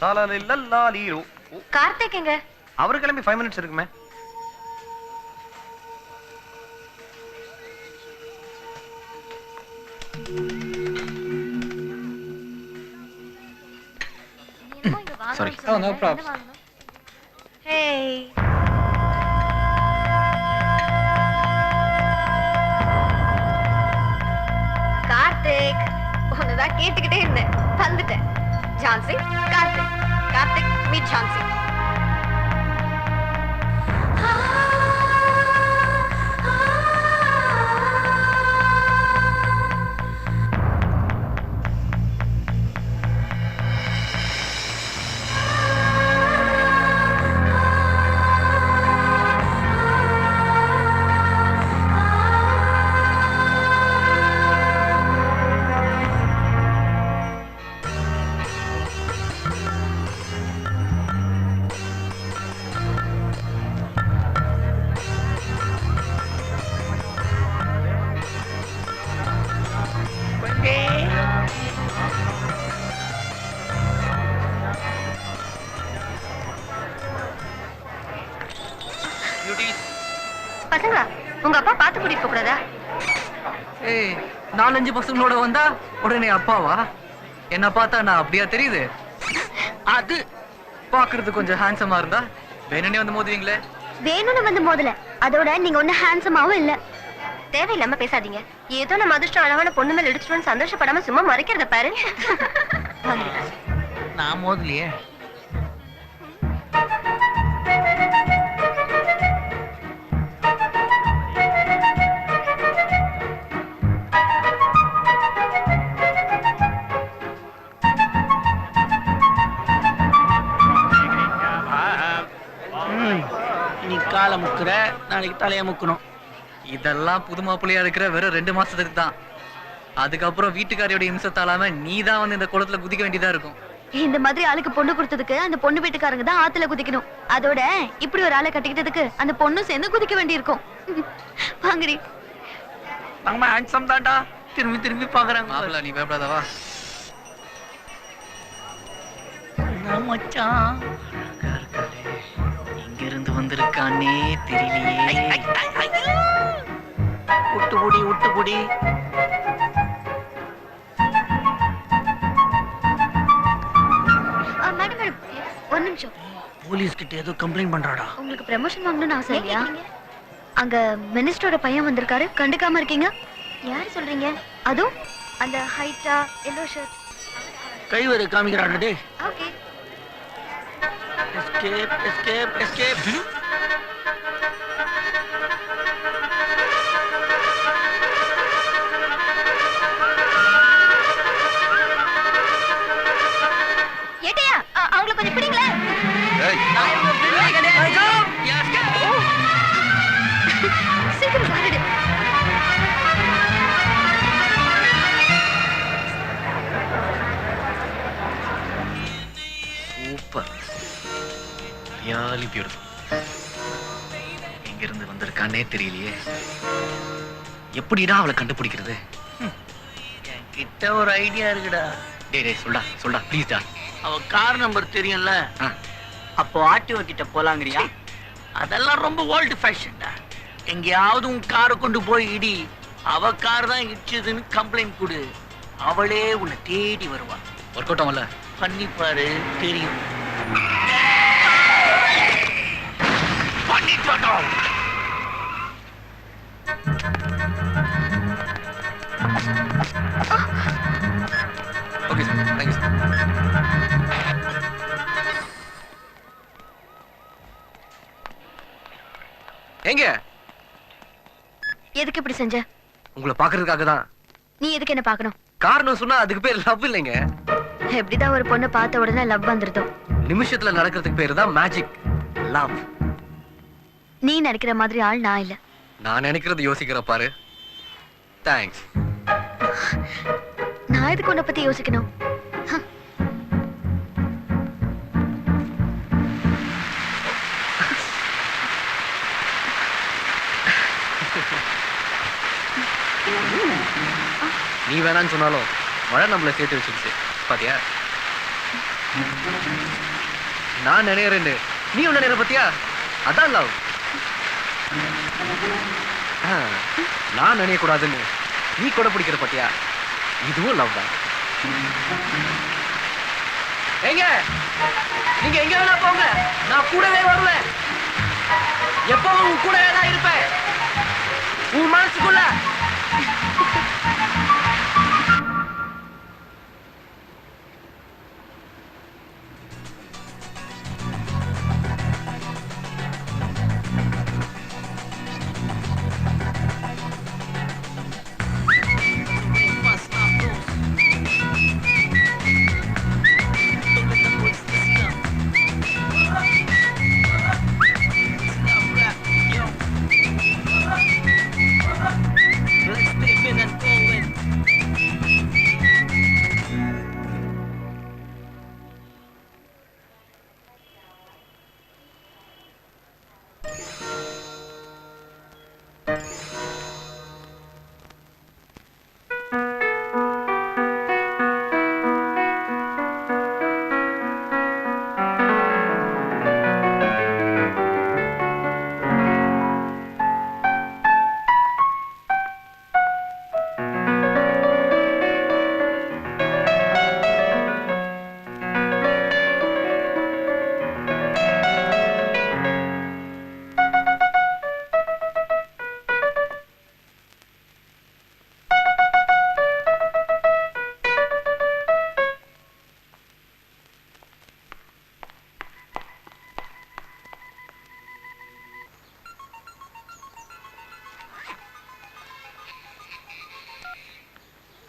சாலலில்லல்லாலீரோ. கார்த்திக் எங்க? அவரு கிளம்பி 5 minutes இருக்குமே. Sorry. Oh, no props. Hey. Karthik, உன்னதான் கேட்டுக்கிட்டே இருந்தேன். வந்துட்டேன். ஜான்சி, கார்த்திக். கார்த்திக், மீட் ஜான்சி. பசங்களா, உங்க அப்பா பாத்து கூட்டிட்டு கூடாதா? ஏய், 4-5 பசங்களோட வந்தா உடனே அப்பாவா? என்ன பார்த்தா நான் அப்படியா தெரியுது? அது பாக்குறது கொஞ்சம் ஹேண்ட்ஸமா இருந்தா வேணும்னே வந்து மோதுவீங்களே. வேணும்னு வந்து மோதல, அதோட நீங்க ஒன்னும் ஹேண்ட்ஸமாவும் இல்ல. தேவையில்லாம பேசாதீங்க. ஏதோ நம்ம அதிர்ஷ்டம் அழகான பொண்ணு மேல இடிச்சிட்டோம்னு சந்தோஷப்படாம சும்மா மறைக்கிறத பாரு. நான் மோதலையே. நீ காலை முக்குற, நாளைக்கு தலைய முக்கணும். இதெல்லாம் புது மாப்பிள்ளையா இருக்கிற வெறும் 2 மாசத்துக்கு தான். அதுக்கப்புறம் வீட்டுக்காரியோட இம்சத்தாலாம நீ தான் வந்து இந்த குளத்துல குதிக்க வேண்டியதா இருக்கும். இந்த மாதிரி ஆளுக்கு பொண்ணு கொடுத்ததுக்கு அந்த பொண்ணு வீட்டுக்காரங்க தான் ஆத்துல குதிக்கணும். அதோட இப்படி ஒரு ஆளை கட்டிக்கிட்டதுக்கு அந்த பொண்ணு சேர்ந்து குதிக்க வேண்டி இருக்கும். வாங்கடி. நம்ம ஹேண்ட்ஸம் தான்டா. திரும்பி திரும்பி பாக்குறாங்க. மாப்பிள்ள நீ பயப்படாதவா. மச்சான் எங்க இருந்து வந்திருக்கானே தெரியலையே. விட்டுபுடி விட்டுபுடி. மேடம் மேடம், ஒரு நிமிஷம். போலீஸ் கிட்ட ஏதோ கம்ப்ளைண்ட் பண்றாடா. உங்களுக்கு ப்ரமோஷன் வாங்கணும்னு ஆசை இல்லையா? அங்க மினிஸ்டரோட பையன் வந்திருக்காரு, கண்டுக்காம இருக்கீங்க. யாரு சொல்றீங்க? அதுவும் அந்த ஹைட்டா எல்லோ ஷர்ட். கைவரு காமிக்கிறாடா டேய். ஓகே. Escape escape escape. ஏட்டையா, அவங்கள கொஞ்சம் பிடிங்களே. ஏய், சீக்கிரம் வாருடு. Super, really beautiful. எங்க இருந்து வந்திருக்கானே தெரியலையே. எப்படிடா அவளை கண்டுபிடிக்கிறது? கிட்ட ஒரு ஐடியா இருக்குடா. டேய் டேய், சொல்டா சொல்டா ப்ளீஸ் டா. அவ கார் நம்பர் தெரியும்ல, அப்போ ஆர்டிஓ கிட்ட போலாங்கறியா? அதெல்லாம் ரொம்ப ஓல்டு ஃபேஷன்டா. எங்கேயாவது உன் காரை கொண்டு போய் இடி, அவ கார் தான் இடிச்சதுன்னு கம்ப்ளைண்ட் கொடு. அவளே உன்னை தேடி வருவா. ஒர்க் அவுட் ஆகல. பண்ணிப்பாரு, தெரியும். பண்ணிட்டோம். Okay sir, thank you sir. எங்க? எதுக்கு இப்படி செஞ்ச? உங்களை பாக்குறதுக்காக தான். நீ எதுக்கு என்ன பார்க்கணும்? காரணம் சொன்னா அதுக்கு பேர் லவ் இல்லைங்க. எப்படிதான் ஒரு பொண்ணை பார்த்த உடனே லவ் வந்துருதோ? நிமிஷத்துல நடக்கிறதுக்கு பேரு தான் மேஜிக், லவ். நீ நினைக்கிற மாதிரி ஆள் நான் இல்ல. நான் நினைக்கிறது யோசிக்கிற பாரு. தேங்க்ஸ். நான் எதுக்கு உன்னை பத்தி யோசிக்கணும்? நீ வேணான்னு சொன்னாலும் மழை நம்மள சேர்த்து வச்சிருச்சு பாத்தியா? நான் நினைக்கிறேன் நீ ஒண்ணு நினைற பத்தியா அதான் லவ். நான் நினைய கூடாதுன்னு நீ கூட பிடிக்கிற பத்தியா இதுவும் லவ் தான். எங்க நீங்க எங்க வேணா போங்க, நான் கூடவே வருவேன். எப்பவும் உன் கூடவே தான் இருப்பேன் உன் மனசுக்குள்ள.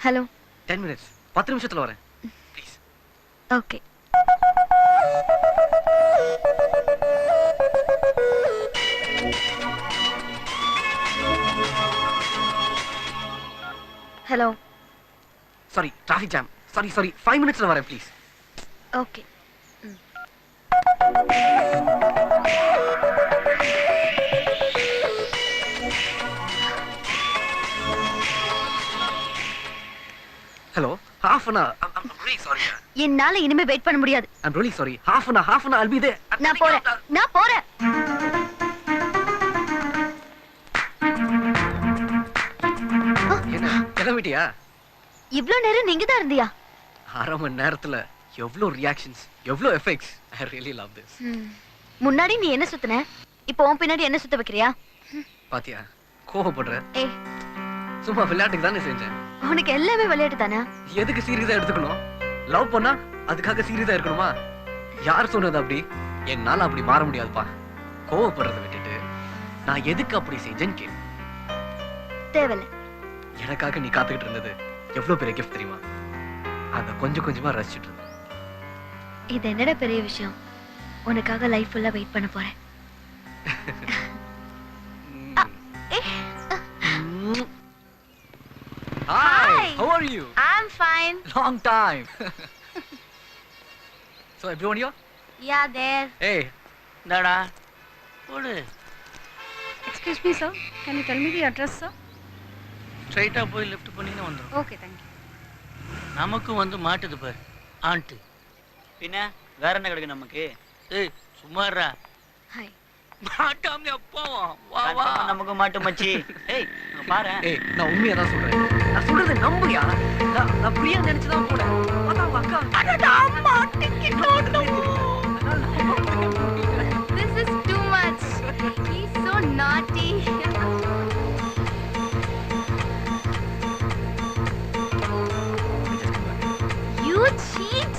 ஹலோ 10 minutes 10 நிமிஷத்துல வரேன் please. Okay. Hello. Sorry traffic jam. Sorry 5 மினிட்ஸ்ல வரேன் please. Okay. Hello half an hour. I'm really sorry. என்னால இனிமே வெயிட் பண்ண முடியாது. I'm really sorry. half an hour I'll be there. நான் போறேன். என்ன கிளம்பிட்டியா? இவ்ளோ நேரம் நீங்க தான் இருந்தியா? அரை மணி நேரத்துல எவ்வளவு ரியாக்ஷன்ஸ், எவ்வளவு effects. I really love this. முன்னாடி நீ என்ன சுத்துன, இப்போ உன் பின்னாடி என்ன சுத்த வைக்கிறியா? பாத்தியா கோவப்படுற? ஏய், சும்மா விளையாட்டுக்கு தானே செஞ்சேன். உனக்கு எல்லாமே விளையாட்டு தானே? எதுக்கு சீரியஸா எடுத்துக்கணும்? லவ் பண்ணா அதுக்காக சீரியஸா இருக்கணுமா? யார் சொன்னது அப்படி? என்னால அப்படி மாற முடியாதுப்பா. கோவப்படுறதை விட்டுட்டு நான் எதுக்கு அப்படி செஞ்சேன்னு கேளு. தேவையில்ல. எனக்காக நீ காத்துக்கிட்டு இருந்தது எவ்வளவு பெரிய கிஃப்ட் தெரியுமா? அத கொஞ்சம் கொஞ்சமா ரசிச்சுட்டு இருந்தேன். இது என்னடா பெரிய விஷயம்? உனக்காக லைஃப் ஃபுல்லா வெயிட் பண்ண போறேன். Hi, how are you? I'm fine. Long time. So everyone here? Yeah, there. Hey, இந்தாடா போடு. Excuse me, sir. Can you tell me the address, sir? ஸ்ட்ரைட்டா போய் லெஃப்ட் பண்ணீங்கன்னா வந்துரும். Okay, thank you. நமக்கு வந்து மாட்டுது பாரு ஆண்ட்டு. பின்ன வேற என்ன கிடைக்கும் நமக்கு? ஏய் சும்மாறா. Hi. மாட்டாம அப்பாவா வா வா. கன்ஃபார்மா நமக்கு மாட்டு மச்சி. ஏய் அங்க பாரு. ஏய் நான் உண்மையா தான் சொல்றேன். நான் சொல்றதை நம்புறியா? நான் பிரியா நினைச்சு தான் போனேன். பார்த்தா உங்க அக்கா அடடா அம்மா டிக்கெட் ஓடணும். This is too much. He's so naughty. You cheat.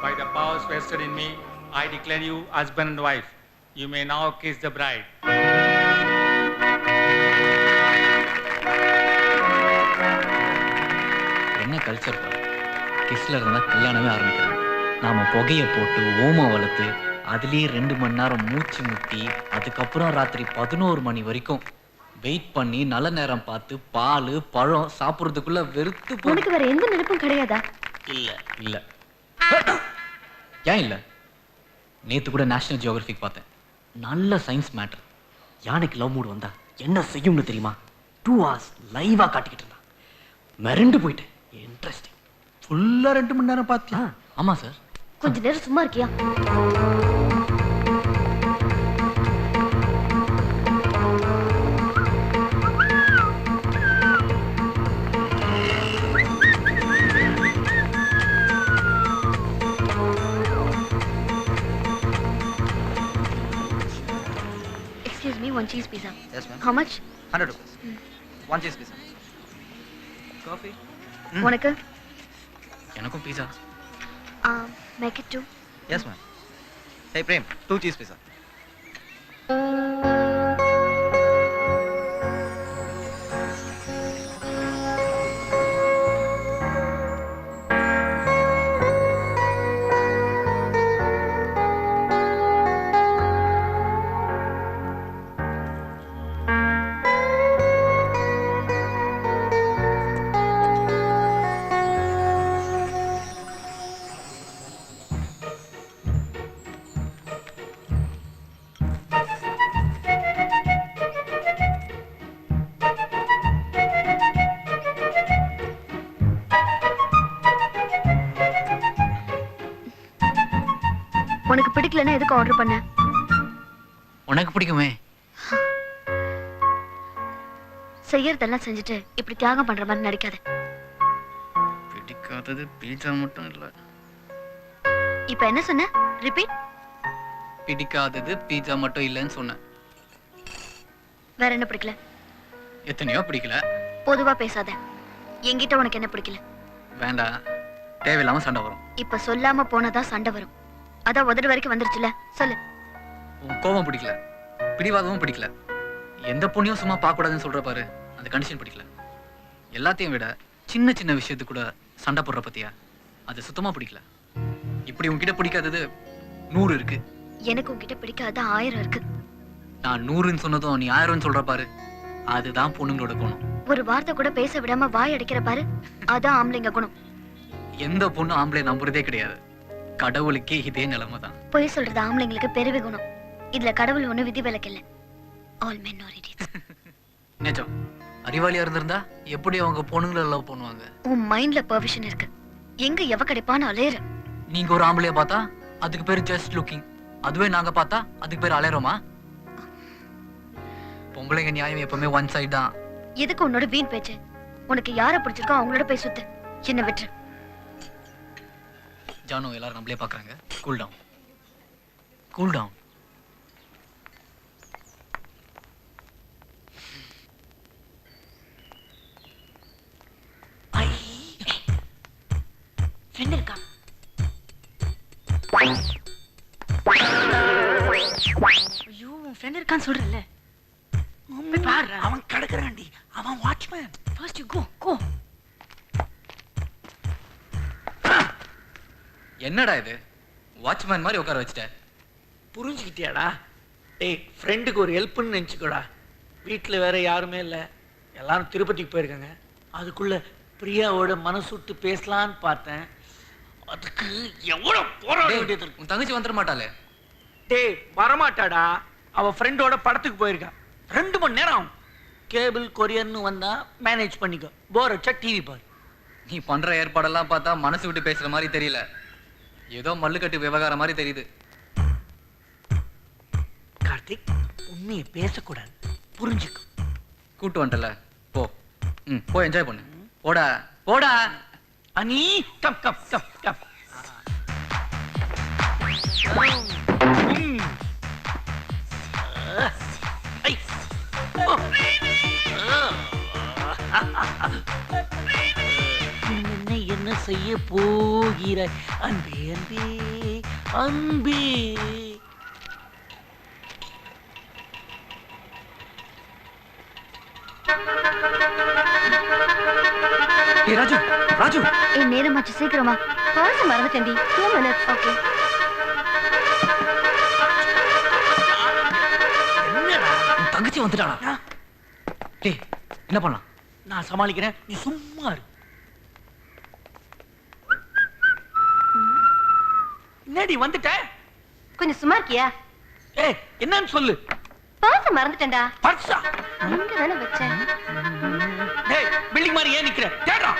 By the powers vested in me, I declare you husband and wife. You may now kiss the bride. என்ன கல்ச்சர் கிஸ்ல இருந்தா கல்யாணமே ஆரம்பிக்கிறோம். நாம புகையை போட்டு ஓமம் வளர்த்து அதுலயே 2 மணி நேரம் மூச்சு முட்டி அதுக்கப்புறம் ராத்திரி 11 மணி வரைக்கும் வெயிட் பண்ணி நல்ல நேரம் பார்த்து பால் பழம் சாப்பிட்றதுக்குள்ள வெறுத்து உனக்கு வேற எந்த நினைப்பும் கிடையாதா? இல்ல இல்ல. ஏன் இல்ல? நேத்து கூட நேஷனல் ஜியோகிராஃபிக் பார்த்தேன். நல்ல சயின்ஸ் மேட்டர். யானைக்கு லவ் மூடு வந்தா என்ன செய்யும்னு தெரியுமா? 2 hours லைவா காட்டிக்கிட்டு இருந்தான். மிரண்டு போயிட்டேன். இன்ட்ரெஸ்டிங். ஃபுல்லா 2 மணி நேரம் பாத்தியா? ஆமா சார். கொஞ்ச நேரம் சும்மா இருக்கியா? Excuse me, one cheese pizza. Yes, ma'am. How much? 100 rupees. One cheese pizza. Coffee? உனக்கு? எனக்கும் பீஸா. Make it 2. Yes, ma'am. Hey, Prem, 2 cheese pizza. உனக்கு பிடிக்கலன்னா எதுக்கு ஆர்டர் பண்ண? உனக்கு பிடிக்குமே. செய்யறதெல்லாம் செஞ்சுட்டு இப்படி தியாகம் பண்ற மாதிரி நடிக்காத. பிடிக்காதது பீஸா மட்டும் இல்ல. இப்ப என்ன சொன்ன? ரிப்பீட். பிடிக்காதது பீஸா மட்டும் இல்லைன்னு சொன்னேன். வேற என்ன பிடிக்கல? எத்தனையோ பிடிக்கல. பொதுவா பேசாத. என்கிட்ட உனக்கு என்ன பிடிக்கல? வேண்டாம். தேவையில்லாம சண்டை வரும். இப்ப சொல்லாம போனதா சண்டை வரும். அதான் உதடு வரைக்கும் வந்துருச்சுல, சொல்லு. உன் கோபம் பிடிக்கல, பிடிவாதமும் பிடிக்கல, எந்த பொண்ணையும் சும்மா பார்க்க கூடாதுன்னு சொல்ற பாரு, அந்த கண்டிஷன் பிடிக்கல. எல்லாத்தையும் விட சின்ன சின்ன விஷயத்துக்கு கூட சண்டை போடுற பத்தியா, அது சுத்தமா பிடிக்கல. இப்படி உன்கிட்ட பிடிக்காதது 100 இருக்கு. எனக்கு உன்கிட்ட பிடிக்காத 1000 இருக்கு. நான் 100ன்னு சொன்னதும் நீ 1000ன்னு சொல்ற பாரு, அதுதான் பொண்ணுங்களோட குணம். ஒரு வார்த்தை கூட பேச விடாம வாய் அடிக்கிற பாரு, அதான் ஆம்பளைங்க குணம். எந்த பொண்ணும் ஆம்பளை நம்புறதே கிடையாது. கடவுளுக்கே இதே நிலைமை தான். பொய் சொல்றது ஆம்பளைங்களுக்கு பெருவி குணம். இதுல கடவுள் ஒண்ணு விதி விலக்கு இல்ல. All men are idiots. நிஜம். அறிவாளியா இருந்திருந்தா எப்படி அவங்க பொண்ணுங்களை லவ் பண்ணுவாங்க? உன் மைண்ட்ல பெர்விஷன் இருக்கு. எங்க எவ கிடைப்பான்னு அலையற. நீங்க ஒரு ஆம்பளைய பார்த்தா அதுக்கு பேரு ஜஸ்ட் லுக்கிங். அதுவே நாங்க பார்த்தா அதுக்கு பேரு அலையறோமா? பொம்பளைங்க நியாயம் எப்பவுமே ஒன் சைடு தான். எதுக்கு உன்னோட வீண் பேச்சு? உனக்கு யாரை பிடிச்சிருக்கோ அவங்களோட போய் சுத்து. என்ன விட்டுரு. ஜானு, எல்லாரும் நம்மளே பாக்குறாங்க. Cool down, cool down. Friend இருக்கா? ஐயோ, உன் ஃப்ரெண்ட் இருக்கான்னு சொல்றல. பாரு, அவன் கடக்குறான்டி. அவன் வாட்ச்மேன். First you go. என்னடா இது? வாட்ச்மேன் மாதிரி உட்கார வச்சுட்ட. புரிஞ்சுக்கிட்டியாடா? டேய், ஃப்ரெண்டுக்கு ஒரு ஹெல்ப்னு நினச்சிக்கோடா. வீட்டில் வேற யாருமே இல்லை, எல்லாரும் திருப்பதிக்கு போயிருக்காங்க. அதுக்குள்ள பிரியாவோட மனசுட்டு பேசலான்னு பார்த்தேன். அதுக்கு எவ்வளோ போராட வேண்டியது இருக்கு. உன் தங்கச்சி வந்துட மாட்டாளே? டேய், வரமாட்டாடா. அவள் ஃப்ரெண்டோட படத்துக்கு போயிருக்கா. 2 மணி நேரம் ஆகும். கேபிள் கொரியர்னு வந்தா மேனேஜ் பண்ணிக்கோ. போர் வச்சா டிவி பாரு. நீ பண்ற ஏற்பாடெல்லாம் பார்த்தா மனசு விட்டு பேசுற மாதிரி தெரியல, ஏதோ மல்லுக்கட்டு விவகாரம் மாதிரி தெரியுது. கார்த்திக், உண்மையை பேசக்கூடாது, புரிஞ்சுக்கோ. கூட்டு வந்துட்டல, போ. போய் என்ஜாய் பண்ணு. போடா போடா. அனி, கம் கம் கம் கம். ஐ. ஓ. என்ன செய்ய போகிறாய் அன்பே அன்பே அன்பே? ராஜு, ராஜு, நேரமாச்சு, சீக்கிரமா. பர்ஸ் மறந்துட்டேன்டி. 2 minutes. ஓகே. எவனாச்சும் வந்துட்டானா? டேய் என்ன பண்ணலாம்? நான் சமாளிக்கிறேன், நீ சும்மா இரு. என்னடி வந்துட்ட? கொஞ்சம் சும்மா இருக்கியா? ஏய் என்னன்னு சொல்லு. பர்ஸ் மறந்துட்டேன்டா. பர்ஸா? இங்க தானே வச்சேன். டேய் பில்டிங் மாதிரி ஏன் நிக்கிற? தேடுறா.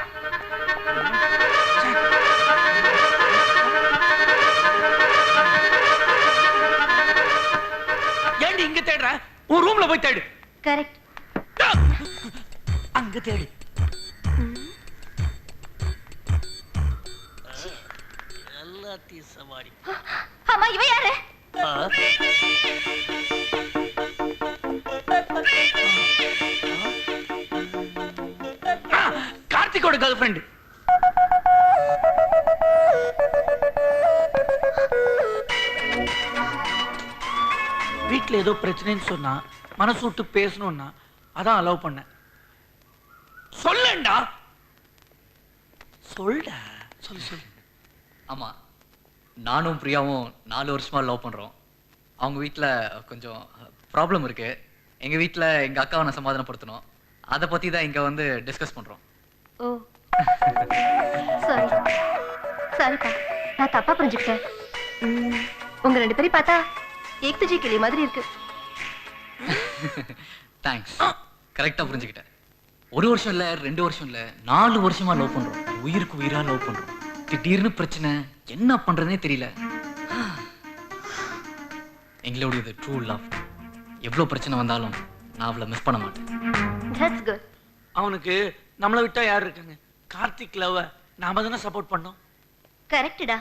ஏன்டி இங்க தேடுற? உன் ரூம்ல போய் தேடு. கரெக்ட். அங்க தேடு. எல்லாத்தையும் சவாரி. அம்மா இவ யாரு? கார்த்திகோட கேர்ள் ஃப்ரெண்ட். வீட்டுல ஏதோ பிரச்சனைன்னு சொன்னா மனசு விட்டு பேசணும்னா அதான் அலோவ் பண்ண. சொல்லண்டா, சொல்டா, சொல்லு சொல்லு. ஆமா, நானும் பிரியாவும் 4 வருஷமா லவ் பண்றோம். அவங்க வீட்ல கொஞ்சம் ப்ராப்ளம் இருக்கு. எங்க வீட்ல எங்க அக்காவை நான் சமாதானப்படுத்தணும். அதை பத்தி தான் இங்க வந்து டிஸ்கஸ் பண்றோம். ஓ சாரி சாரிப்பா, நான் தப்பா புரிஞ்சுக்கிட்டேன். உங்க 2 பேரையும் பார்த்தா ஏக்தஜி கிளி மாதிரி இருக்கு. தேங்க்ஸ், கரெக்டா புரிஞ்சுக்கிட்டேன். 1 வருஷம் இல்ல, 2 வருஷம் இல்ல, 4 வருஷமா லவ் பண்றோம். உயிருக்கு உயிரா லவ் பண்றோம். திடீர்னு பிரச்சனை, என்ன பண்றதுனே தெரியல. எங்களுடையது ட்ரூ லவ். எவ்வளவு பிரச்சனை வந்தாலும் நான் அவளை மிஸ் பண்ண மாட்டேன். That's good. அவனுக்கு நம்மளை விட்டா யார் இருக்காங்க? கார்த்திக் லவ் நாம தானே சப்போர்ட் பண்ணோம். கரெக்ட்டா?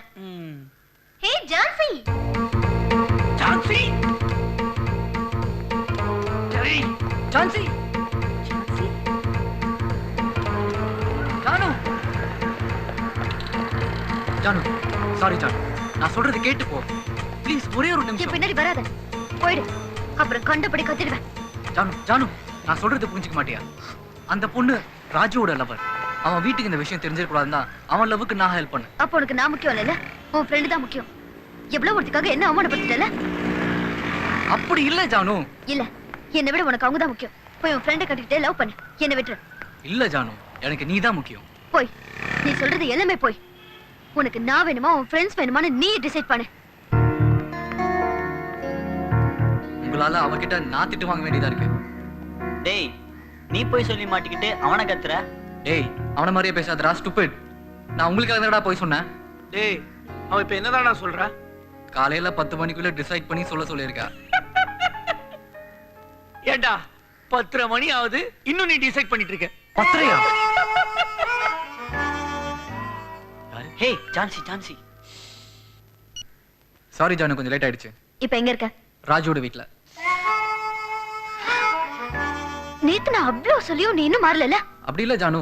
ஹே ஜான்சி. ஜான்சி, ஜெரி, ஜான்சி, ஜானு, ஜானு, சாரி ஜானு, நான் சொல்றது கேட்டு போ ப்ளீஸ். ஒரே ஒரு என் நிமிஷம். பின்னாடி வராத, போயிடு. அப்புறம் கண்டபடி கத்திடுவேன். ஜானு, ஜானு, நான் சொல்றது புரிஞ்சுக்க மாட்டியா? அந்த பொண்ணு ராஜுவோட லவர். அவன் வீட்டுக்கு இந்த விஷயம் தெரிஞ்சிடக்கூடாதுன்னு தான் அவன் லவ்வுக்கு நான் ஹெல்ப் பண்ணேன். அப்போ உனக்கு நான் முக்கியம் இல்லைல்ல, உன் ஃப்ரெண்டு தான் முக்கியம். எவ்வளவு ஒருத்துக்காக என்ன அவமானப்படுத்திட்டல? அப்படி இல்ல ஜானு. இல்ல, என்னை விட உனக்கு அவங்க தான் முக்கியம். போய் உன் ஃப்ரெண்டை கட்டிக்கிட்டே லவ் பண்ணு, என்னை விட்டுரு. இல்ல ஜானு, எனக்கு நீ தான் முக்கியம். போய், நீ சொல்றது எல்லாமே போய். உனக்கு நான் வேணுமா உன் ஃப்ரெண்ட்ஸ் வேணுமான்னு நீ டிசைட் பண்ணு. உங்களால அவகிட்ட நான் திட்டு வாங்க வேண்டியதா இருக்கு. டேய் நீ போய் சொல்லி மாட்டிக்கிட்டு அவனை கத்துற. டேய் அவன மாதிரியே பேசாதடா, ஸ்டூபிட். நான் உங்களுக்கு என்னடா போய் சொன்னேன்? டேய் அவ இப்ப என்னதானா சொல்றா? காலையில 10 மணிக்குள்ள டிசைட் பண்ணி சொல்லிருக்கா. ஏண்டா 10:30 மணி ஆகுது, இன்னும் நீ டிசைட் பண்ணிட்டு இருக்க? 10:30யா? ஹே ஜான்சி, ஜான்சி. சாரி ஜானு, கொஞ்சம் லேட் ஆயிடுச்சு. இப்ப எங்க இருக்க? ராஜுவோட வீட்ல. நேத்து நான் அவ்ளோ சொல்லியும் நீ இன்னும் மாறல. அப்படி இல்ல ஜானு,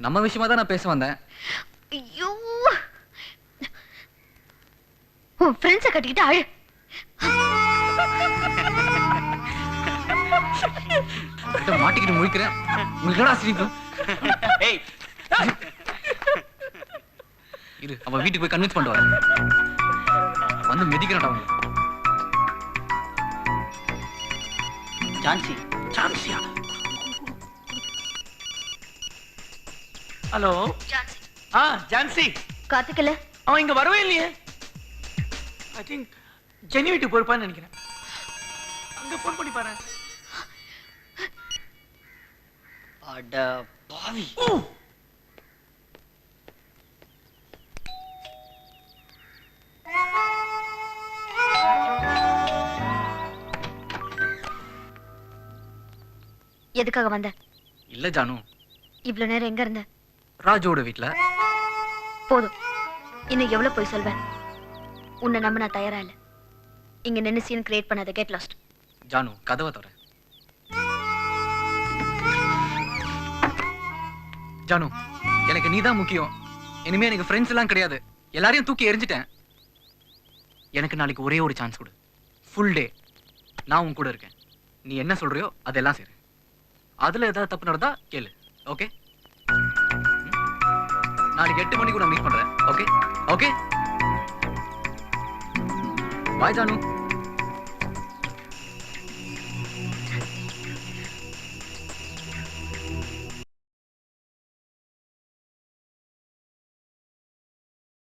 நம்ம விஷயமா தான் நான் பேச வந்தேன். ஐயோ, உன் ஃப்ரெண்ட்ஸை கட்டிக்கிட்டு அழு. மாட்டிக்கிட்டு முழிக்கிறேன். உங்களுக்கு சிரிப்பு. ஏய் இரு, அவன் வீட்டுக்கு போய் கன்வின்ஸ் பண்ணிட்டு வரேன். வந்து மெதிக்கிறான்டா அவங்க. ஜான்சி. ஜான்சியா? ஹலோ ஜான்சி. ஜான்சி. கார்த்திக் இல்ல? அவன் இங்க வரவே இல்லையே. ஐ திங்க் ஜெனி வீட்டுக்கு போயிருப்பான்னு நினைக்கிறேன். அங்க போன் பண்ணி பாரு. அட பாவி. எதுக்காக வந்த? இல்ல ஜானு, இவ்வளவு நேரம் எங்க இருந்த? ராஜுவோட வீட்ல. போதும், இன்னும் எவ்வளவு போய் சொல்வேன்? உன்னை நம்ப நான் தயாரா இல்ல. இங்க நின்னு சீன் கிரியேட் பண்ணாத. Get lost. ஜானு, கதவை தர. ஜானு, எனக்கு நீதான் முக்கியம். இனிமே எனக்கு ஃப்ரெண்ட்ஸ் எல்லாம் கிடையாது. எல்லாரையும் தூக்கி எறிஞ்சிட்டேன். எனக்கு நாளைக்கு ஒரே ஒரு சான்ஸ் கொடு. ஃபுல் டே நான் உன் கூட இருக்கேன். நீ என்ன சொல்றியோ அதெல்லாம் சரி. அதுல ஏதாவது தப்பு நடந்தா கேளு. ஓகே? நாளைக்கு 8 மணிக்கு நான் மீட் பண்றேன். ஓகே? ஓகே? பாய் ஜானு.